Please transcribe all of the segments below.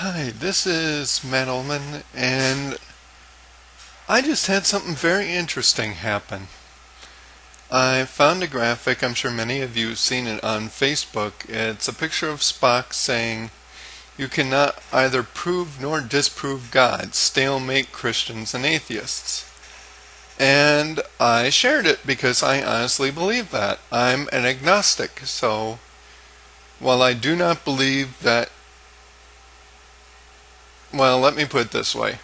Hi, this is Matt Ullman, and I just had something very interesting happen. I found a graphic, I'm sure many of you have seen it on Facebook. It's a picture of Spock saying, "You cannot either prove nor disprove God, stalemate Christians and atheists." And I shared it because I honestly believe that. I'm an agnostic, so while I do not believe that, well, let me put it this way.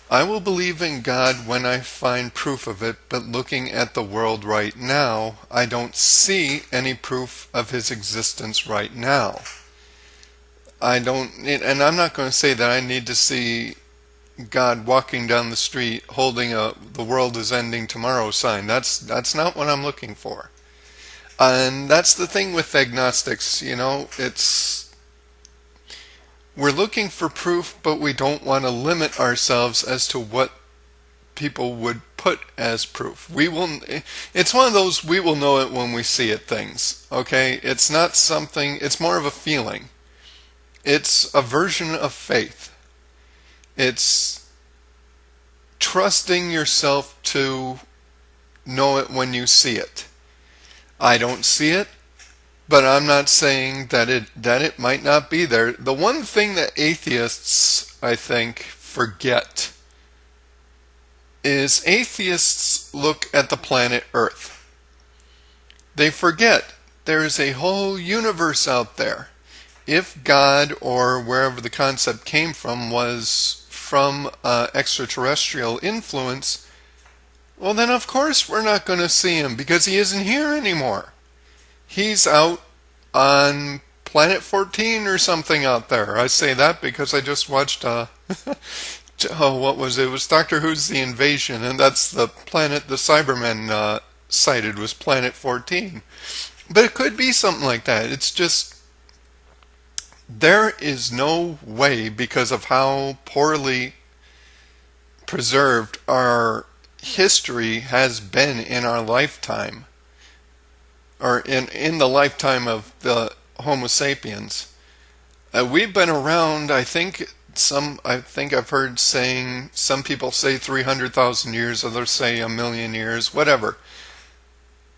I will believe in God when I find proof of it, but looking at the world right now, I don't see any proof of his existence right now. And I'm not going to say that I need to see God walking down the street holding a "the world is ending tomorrow" sign. That's not what I'm looking for. And that's the thing with agnostics, we're looking for proof, but we don't want to limit ourselves as to what people would put as proof. It's one of those "we will know it when we see it" things. Okay? It's not something, it's more of a feeling. It's a version of faith. It's trusting yourself to know it when you see it. I don't see it, but I'm not saying that it might not be there. The one thing that atheists, I think, forget is atheists look at the planet Earth. They forget there is a whole universe out there. If God, or wherever the concept came from, was from extraterrestrial influence, well then of course we're not going to see him because he isn't here anymore. He's out on Planet 14 or something out there. I say that because I just watched what was it? It was Doctor Who's The Invasion, and that's the planet the Cybermen sighted was Planet 14. But it could be something like that. It's just, there is no way, because of how poorly preserved our history has been in our lifetime, or in the lifetime of the Homo sapiens. We've been around, I think I've heard saying, some people say 300,000 years, others say a million years, whatever.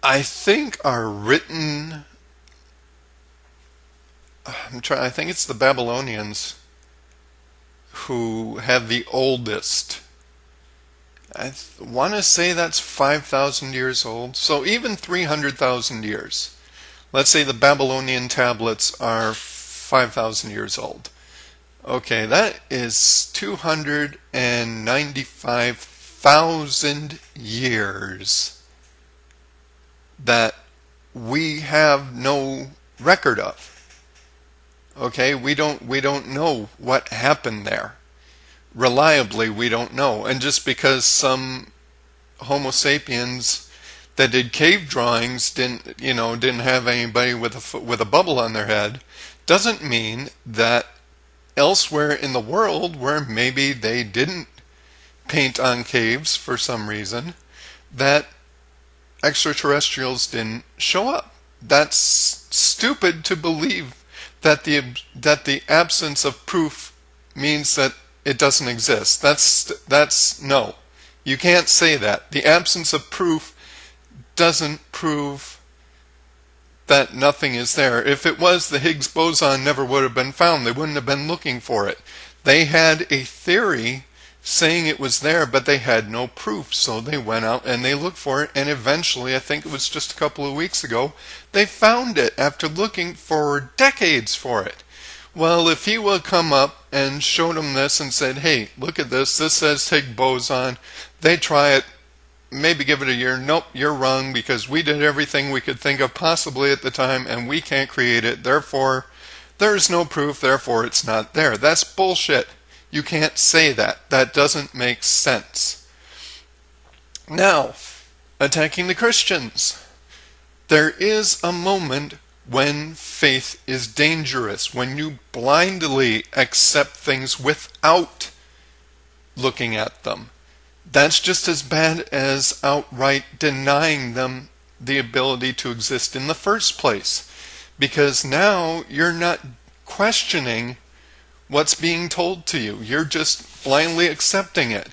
I think our written, I think it's the Babylonians who have the oldest. I want to say that's 5,000 years old. So even 300,000 years. Let's say the Babylonian tablets are 5,000 years old. Okay, that is 295,000 years that we have no record of. Okay, we don't know what happened there. Reliably, we don't know. And just because some Homo sapiens that did cave drawings didn't have anybody with a bubble on their head, doesn't mean that elsewhere in the world, where maybe they didn't paint on caves for some reason, that extraterrestrials didn't show up. That's stupid to believe that the absence of proof means that it doesn't exist. That's no. You can't say that. The absence of proof doesn't prove that nothing is there. If it was, the Higgs boson never would have been found. They wouldn't have been looking for it. They had a theory saying it was there, but they had no proof. So they went out and they looked for it, and eventually, I think it was just a couple of weeks ago, they found it after looking for decades for it. Well, if he would come up and showed them this and said, "Hey, look at this. This says Higgs boson." They try it, maybe give it a year. "Nope, you're wrong, because we did everything we could think of possibly at the time, and we can't create it. Therefore, there's no proof. Therefore, it's not there." That's bullshit. You can't say that. That doesn't make sense. Now, attacking the Christians. There is a moment when faith is dangerous, when you blindly accept things without looking at them. That's just as bad as outright denying them the ability to exist in the first place. Because now you're not questioning what's being told to you. You're just blindly accepting it.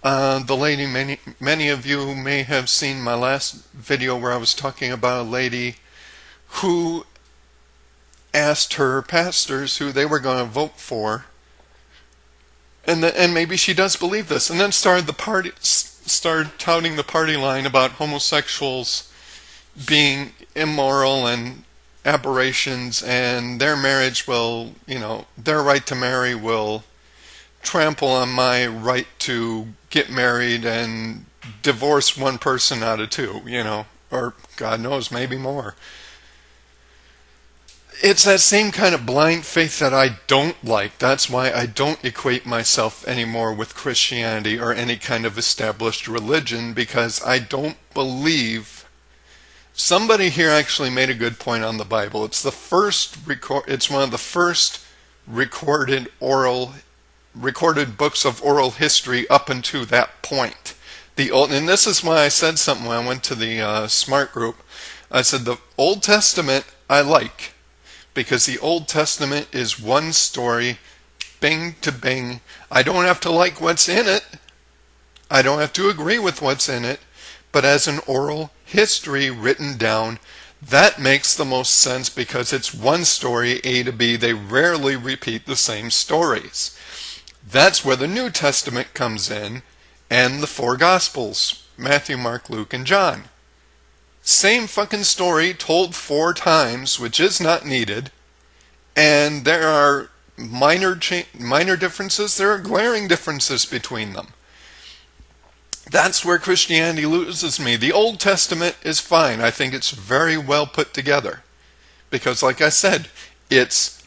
The lady, many of you may have seen my last video where I was talking about a lady who asked her pastors who they were going to vote for, and maybe she does believe this, and then started touting the party line about homosexuals being immoral and aberrations, and their marriage will, their right to marry will trample on my right to get married and divorce one person out of two, or God knows, maybe more. It's that same kind of blind faith that I don't like. That's why I don't equate myself anymore with Christianity or any kind of established religion, because I don't believe. Somebody here actually made a good point on the Bible. It's it's one of the first recorded books of oral history up until that point. And this is why I said something when I went to the Smart Group. I said the Old Testament I like, because the Old Testament is one story, bing to bing. I don't have to like what's in it. I don't have to agree with what's in it. But as an oral history written down, that makes the most sense, because it's one story, A to B. They rarely repeat the same stories. That's where the New Testament comes in, and the four Gospels, Matthew, Mark, Luke, and John. Same fucking story told 4 times, which is not needed, and there are minor differences, there are glaring differences between them. That's where Christianity loses me. The Old Testament is fine. I think it's very well put together, because like I said, it's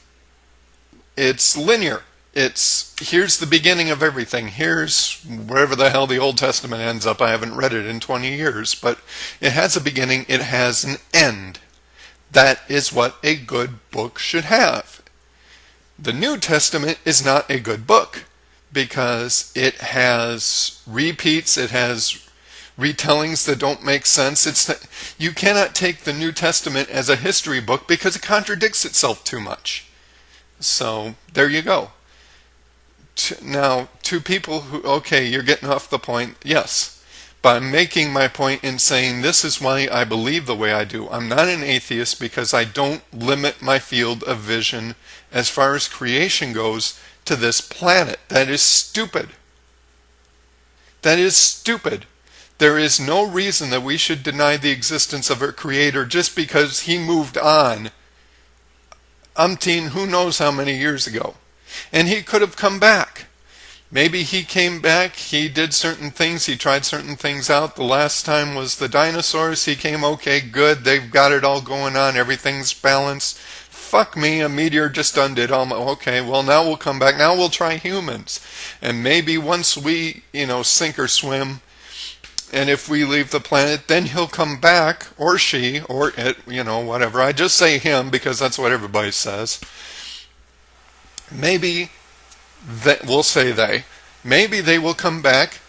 linear. Here's the beginning of everything. Here's wherever the hell the Old Testament ends up. I haven't read it in 20 years, but it has a beginning, it has an end. That is what a good book should have. The New Testament is not a good book, because it has repeats, it has retellings that don't make sense. You cannot take the New Testament as a history book, because it contradicts itself too much. So there you go. Now, to people who, okay, you're getting off the point, yes, but I'm making my point in saying this is why I believe the way I do. I'm not an atheist because I don't limit my field of vision as far as creation goes to this planet. That is stupid. That is stupid. There is no reason that we should deny the existence of our Creator just because He moved on who knows how many years ago. And He could have come back. Maybe He came back, He did certain things, He tried certain things out. The last time was the dinosaurs. He came, okay, good, they've got it all going on, everything's balanced. Fuck me, a meteor just undid all my, okay, well now we'll come back, now we'll try humans. And maybe once we, sink or swim, and if we leave the planet, then He'll come back, or she, or it, whatever. I just say him because that's what everybody says. Maybe, we'll say they, maybe they will come back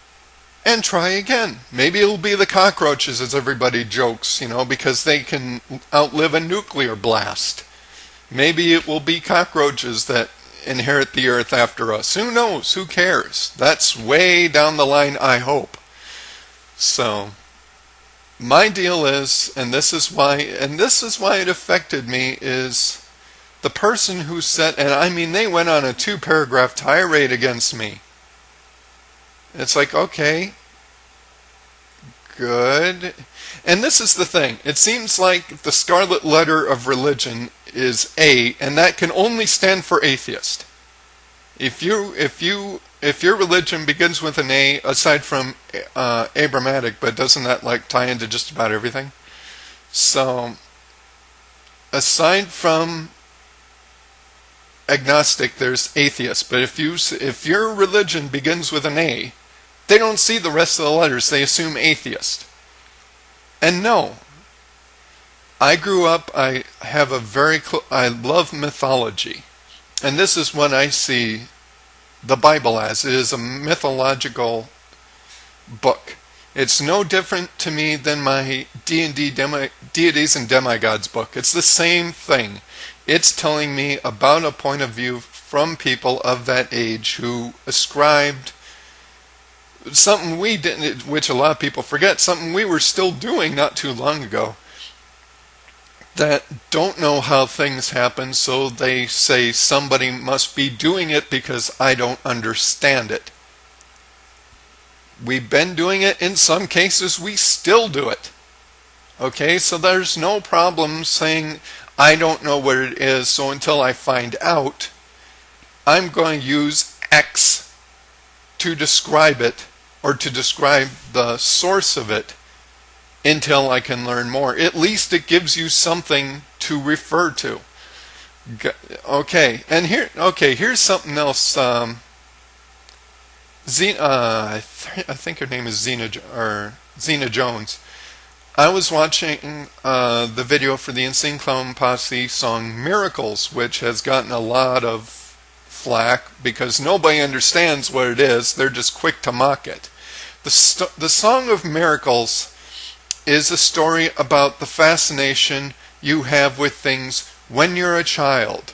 and try again. Maybe it'll be the cockroaches, as everybody jokes, because they can outlive a nuclear blast. Maybe it will be cockroaches that inherit the earth after us. Who knows? Who cares? That's way down the line, I hope. So, my deal is, and this is why it affected me, is the person who said, and I mean they went on a 2-paragraph tirade against me. It's like, okay, good. And this is the thing. It seems like the scarlet letter of religion is A, and that can only stand for atheist. If your religion begins with an A, aside from Abrahamic, but doesn't that tie into just about everything? So, aside from agnostic, there's atheist. But if your religion begins with an A, they don't see the rest of the letters. They assume atheist. And no, I grew up. I love mythology, and this is what I see the Bible as. It is a mythological book. It's no different to me than my D&D Deities and Demigods book. It's the same thing. It's telling me about a point of view from people of that age who ascribed something we didn't, which a lot of people forget, something we were still doing not too long ago, that don't know how things happen, so they say somebody must be doing it because I don't understand it. We've been doing it. In some cases, we still do it. Okay, so there's no problem saying, I don't know what it is, so until I find out, I'm going to use X to describe it, or to describe the source of it, until I can learn more. At least it gives you something to refer to. Okay, and here's something else. I think her name is Zena Jones. I was watching the video for the Insane Clown Posse song Miracles, which has gotten a lot of flack because nobody understands what it is. They're just quick to mock it. The Song of Miracles is a story about the fascination you have with things when you're a child,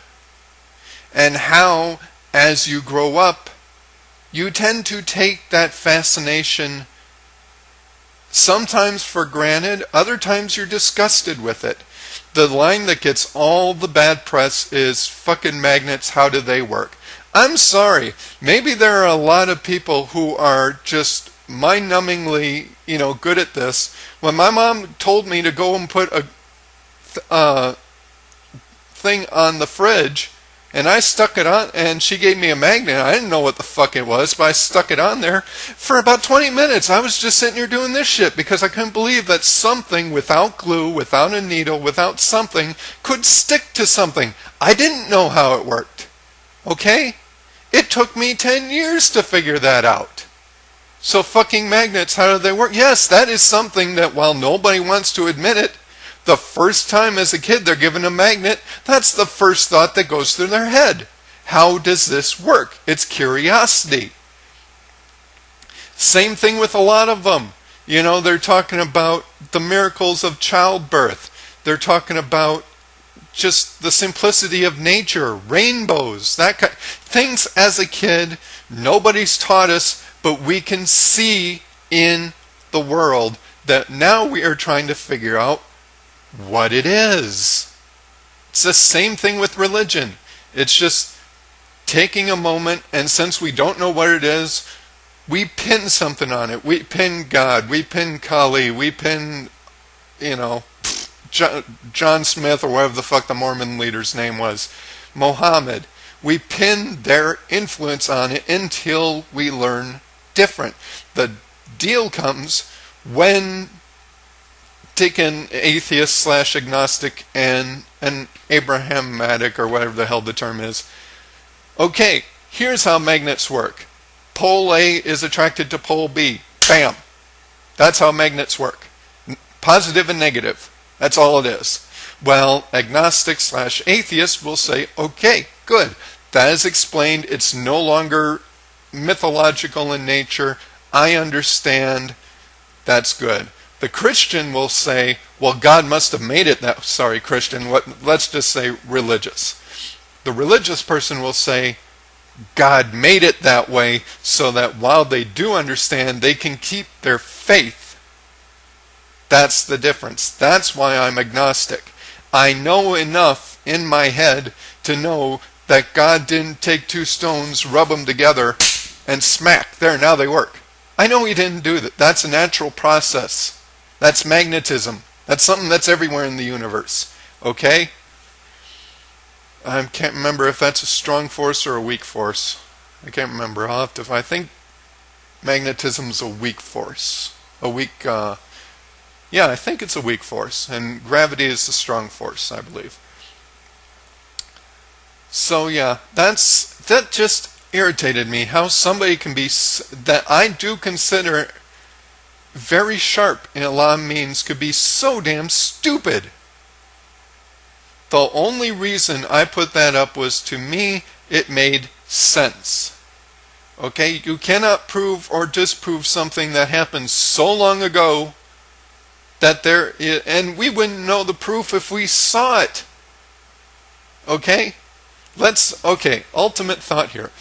and how, as you grow up, you tend to take that fascination sometimes for granted, other times you're disgusted with it. The line that gets all the bad press is, fucking magnets, how do they work? I'm sorry, maybe there are a lot of people who are just mind-numbingly, good at this. When my mom told me to go and put a thing on the fridge, and I stuck it on, and she gave me a magnet. I didn't know what the fuck it was, but I stuck it on there. For about 20 minutes, I was just sitting here doing this shit because I couldn't believe that something without glue, without a needle, without something, could stick to something. I didn't know how it worked. Okay? It took me 10 years to figure that out. So fucking magnets, how do they work? Yes, that is something that while nobody wants to admit it, the first time as a kid they're given a magnet, that's the first thought that goes through their head. How does this work? It's curiosity. Same thing with a lot of them. They're talking about the miracles of childbirth. They're talking about just the simplicity of nature, rainbows, that kind things as a kid nobody's taught us, but we can see in the world that now we are trying to figure out what it is. It's the same thing with religion. It's just taking a moment, and since we don't know what it is, we pin something on it. We pin God, we pin Kali, we pin, John Smith, or whatever the fuck the Mormon leader's name was, Mohammed. We pin their influence on it until we learn different. The deal comes when take an atheist / agnostic and an Abrahamic, or whatever the hell the term is. Okay, here's how magnets work. Pole A is attracted to pole B. Bam! That's how magnets work. Positive and negative. That's all it is. Well, agnostic / atheist will say, okay, good. That is explained. It's no longer mythological in nature. I understand. That's good. The Christian will say, well, God must have made it that... Sorry, Christian. Let's just say religious. The religious person will say, God made it that way so that while they do understand, they can keep their faith. That's the difference. That's why I'm agnostic. I know enough in my head to know that God didn't take two stones, rub them together, and smack. There, now they work. I know He didn't do that. That's a natural process. That's magnetism. That's something that's everywhere in the universe. Okay? I can't remember if that's a strong force or a weak force. I can't remember. I think magnetism's a weak force. I think it's a weak force. And gravity is the strong force, I believe. So yeah, that just irritated me. How somebody can be, that I do consider very sharp in a lot of means, could be so damn stupid. The only reason I put that up was, to me, it made sense. Okay, you cannot prove or disprove something that happened so long ago that and we wouldn't know the proof if we saw it. Okay? Okay, ultimate thought here.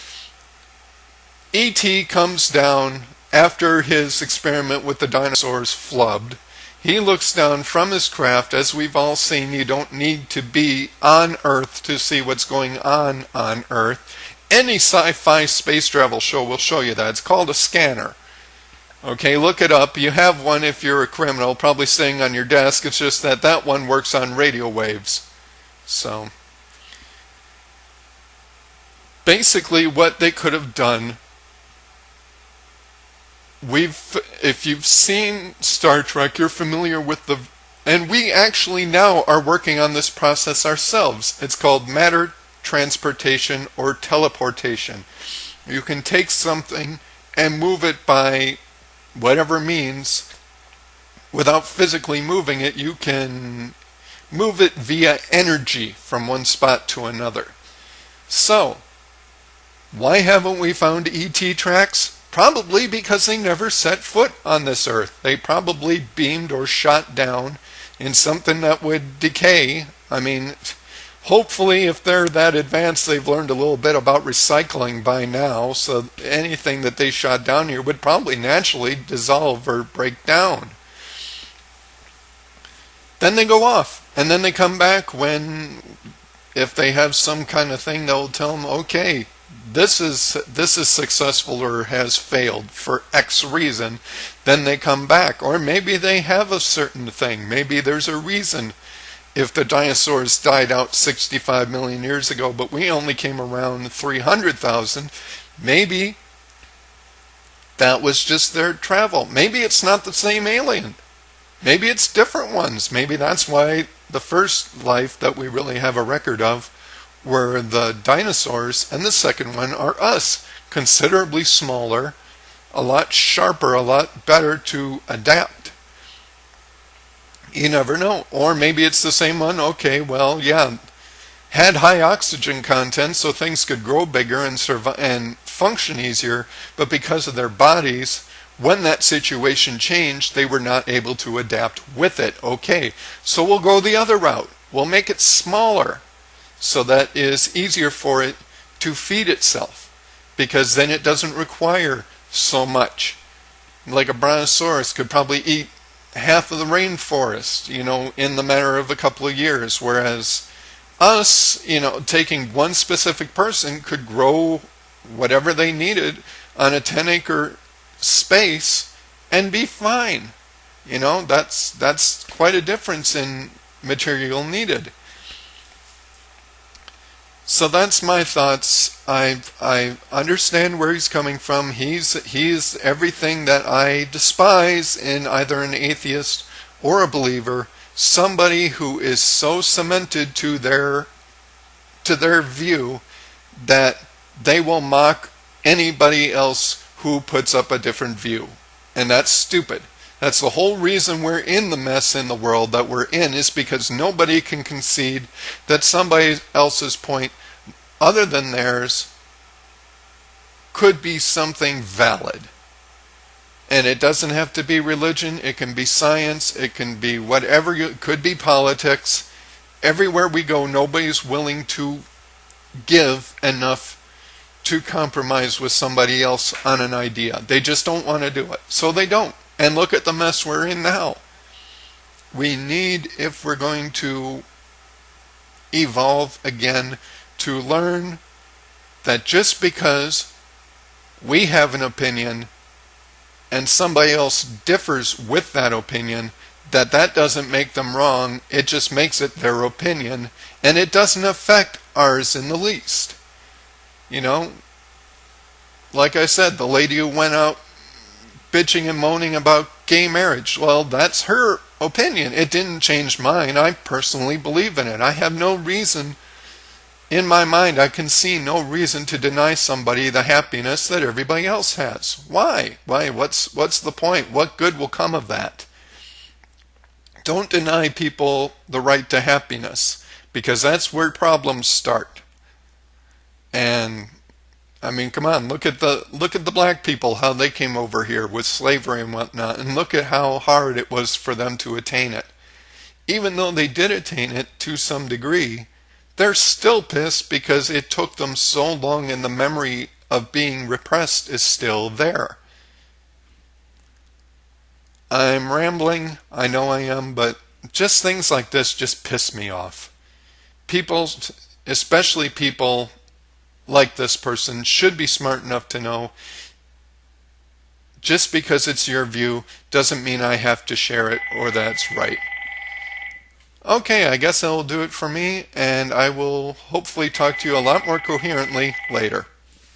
E.T. comes down after his experiment with the dinosaurs flubbed. He looks down from his craft. As we've all seen, you don't need to be on Earth to see what's going on Earth. Any sci-fi space travel show will show you that. It's called a scanner. Okay, look it up. You have one if you're a criminal, probably sitting on your desk. It's just that that one works on radio waves. So, basically what they could have done, if you've seen Star Trek, you're familiar with and we actually now are working on this process ourselves. It's called matter transportation or teleportation. You can take something and move it by whatever means. Without physically moving it, you can move it via energy from one spot to another. So, why haven't we found ET tracks? Probably because they never set foot on this Earth. They probably beamed or shot down in something that would decay. I mean, hopefully if they're that advanced, they've learned a little bit about recycling by now, so anything that they shot down here would probably naturally dissolve or break down. Then they go off, and then they come back if they have some kind of thing, they'll tell them, okay, this is successful or has failed for X reason. Then they come back. Or maybe they have a certain thing. Maybe there's a reason if the dinosaurs died out 65 million years ago, but we only came around 300,000. Maybe that was just their travel. Maybe it's not the same alien. Maybe it's different ones. Maybe that's why the first life that we really have a record of were the dinosaurs, and the second one are us, considerably smaller, a lot sharper, a lot better to adapt. You never know. Or maybe it's the same one. Okay, well, yeah, had high oxygen content so things could grow bigger and survive and function easier, but because of their bodies, when that situation changed, they were not able to adapt with it. Okay, so we'll go the other route. We'll make it smaller, so that is easier for it to feed itself, because then it doesn't require so much. Like a brontosaurus could probably eat half of the rainforest, in the matter of a couple of years, whereas us, taking one specific person could grow whatever they needed on a 10-acre space and be fine. That's quite a difference in material needed. So that's my thoughts. I understand where he's coming from. He's everything that I despise in either an atheist or a believer. Somebody who is so cemented to their view that they will mock anybody else who puts up a different view. And that's stupid. That's the whole reason we're in the mess in the world that we're in, is because nobody can concede that somebody else's point other than theirs could be something valid. And it doesn't have to be religion, it can be science, it can be whatever, it could be politics. Everywhere we go, nobody's willing to give enough to compromise with somebody else on an idea. They just don't want to do it. So they don't. And look at the mess we're in now. We need, if we're going to evolve again, to learn that just because we have an opinion and somebody else differs with that opinion, that doesn't make them wrong. It just makes it their opinion, and it doesn't affect ours in the least. Like I said, the lady who went out bitching and moaning about gay marriage, well, that's her opinion. It didn't change mine. I personally believe in it. I have no reason, in my mind, I can see no reason to deny somebody the happiness that everybody else has. Why? What's the point? What good will come of that? Don't deny people the right to happiness, because that's where problems start. And I mean, come on, look at the black people, how they came over here with slavery and whatnot, and look at how hard it was for them to attain it. Even though they did attain it to some degree, they're still pissed because it took them so long and the memory of being repressed is still there. I'm rambling, I know I am, but just things like this just piss me off. People, especially people like this person, should be smart enough to know just because it's your view doesn't mean I have to share it or that's right. Okay, I guess that'll do it for me, and I will hopefully talk to you a lot more coherently later.